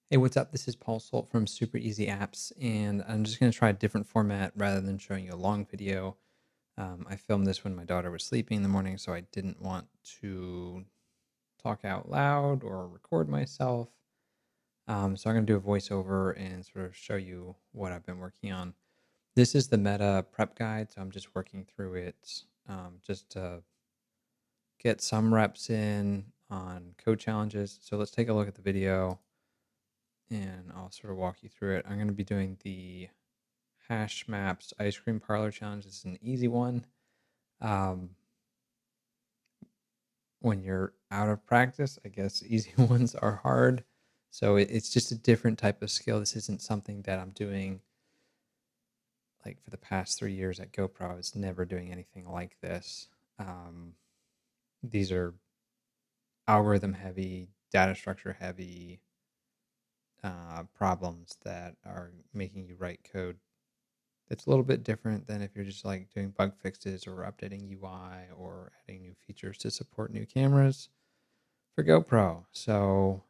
Hey, what's up? This is Paul Solt from Super Easy Apps, and I'm just going to try a different format rather than showing you a long video. I filmed this when my daughter was sleeping in the morning, so I didn't want to talk out loud or record myself. So I'm going to do a voiceover and sort of show you what I've been working on. This is the meta prep guide, so I'm just working through it just to get some reps in on code challenges. So let's take a look at the video and I'll sort of walk you through it. I'm going to be doing the hash maps ice cream parlor challenge. This is an easy one. Um, when you're out of practice, I guess easy ones are hard. So it's just a different type of skill. This isn't something that I'm doing like for the past 3 years at GoPro. I was never doing anything like this. These are algorithm heavy, data structure heavy problems that are making you write code. It's a little bit different than if you're just like doing bug fixes or updating UI or adding new features to support new cameras for GoPro. So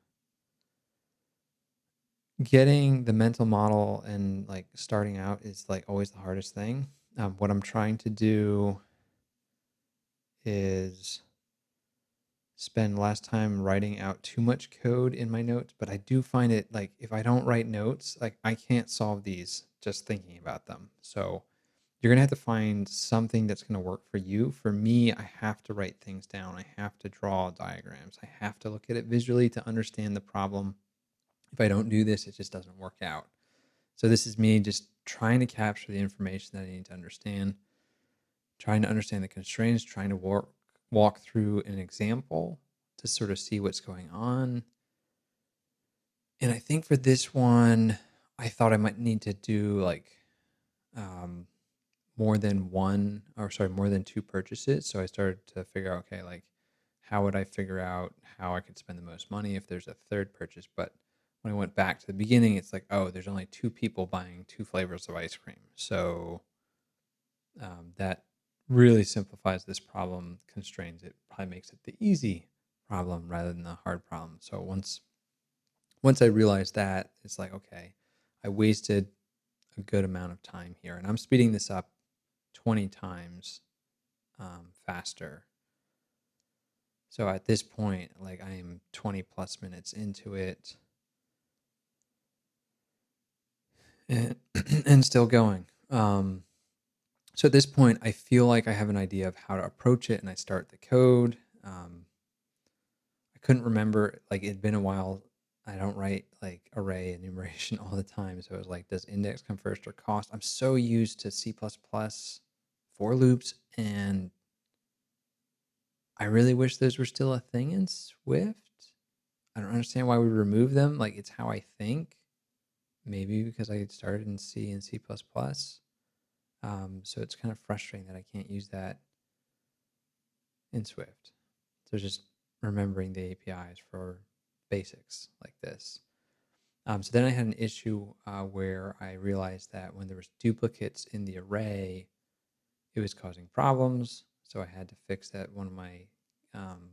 getting the mental model and like starting out is like always the hardest thing. What I'm trying to do is spend less time writing out too much code in my notes, but I do find it like if I don't write notes, like I can't solve these just thinking about them. So you're going to have to find something that's going to work for you. For me, I have to write things down. I have to draw diagrams. I have to look at it visually to understand the problem. If I don't do this, it just doesn't work out. So this is me just trying to capture the information that I need to understand, trying to understand the constraints, trying to walk through an example to sort of see what's going on. And I think for this one, I thought I might need to do like um, more than more than two purchases. So I started to figure out, okay, like how would I figure out how I could spend the most money if there's a third purchase? But when I went back to the beginning, it's like, oh, there's only two people buying two flavors of ice cream. So that really simplifies this problem, constrains it, probably makes it the easy problem rather than the hard problem. So once I realized that, it's like, okay, I wasted a good amount of time here, and I'm speeding this up 20 times faster. So at this point, like I am 20 plus minutes into it and, and still going. So at this point, I feel like I have an idea of how to approach it and I start the code. I couldn't remember, like it'd been a while. I don't write like array enumeration all the time. So it was like, does index come first or cost? I'm so used to C++ for loops, and I really wish those were still a thing in Swift. I don't understand why we remove them. Like it's how I think. Maybe because I had started in C and C++. So it's kind of frustrating that I can't use that in Swift. So just remembering the APIs for basics like this. So then I had an issue where I realized that when there was duplicates in the array, it was causing problems. So I had to fix that. One of my um,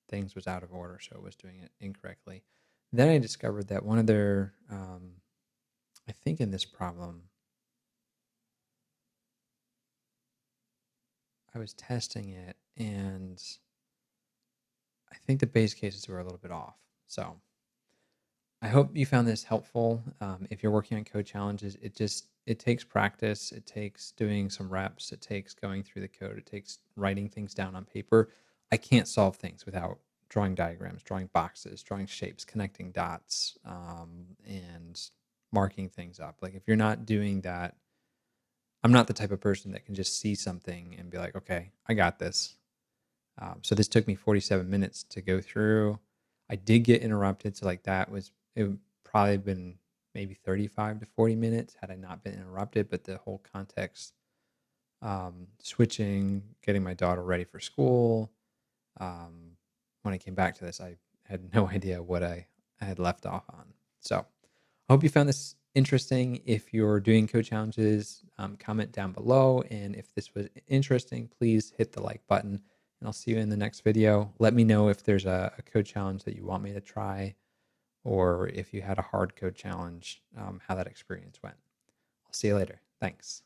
things was out of order, so it was doing it incorrectly. Then I discovered that one of their, I think in this problem, I was testing it, and I think the base cases were a little bit off. So I hope you found this helpful. If you're working on code challenges, it takes practice. It takes doing some reps. It takes going through the code. It takes writing things down on paper. I can't solve things without drawing diagrams, drawing boxes, drawing shapes, connecting dots, and marking things up. Like if you're not doing that, I'm not the type of person that can just see something and be like, okay, I got this. So this took me 47 minutes to go through. I did get interrupted, so like it would probably have been maybe 35 to 40 minutes had I not been interrupted. But the whole context, switching, getting my daughter ready for school. When I came back to this, I had no idea what I had left off on. So I hope you found this interesting. If you're doing code challenges, comment down below. And if this was interesting, please hit the like button. And I'll see you in the next video. Let me know if there's a code challenge that you want me to try, or if you had a hard code challenge, how that experience went. I'll see you later. Thanks.